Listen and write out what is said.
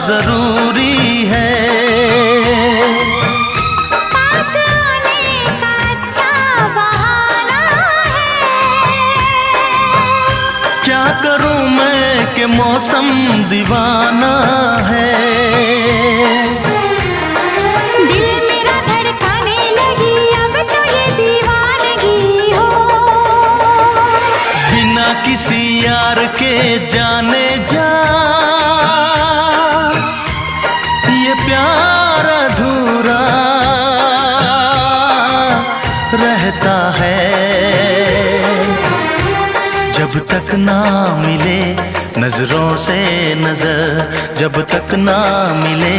जरूरी है। पास आने का अच्छा बहाना है। क्या करूं मैं कि मौसम दीवाना है। दिल मेरा धड़काने लगी अब तो ये दीवानगी हो। बिना किसी यार के जाने जा ये प्यार अधूरा रहता है। जब तक ना मिले नजरों से नजर, जब तक ना मिले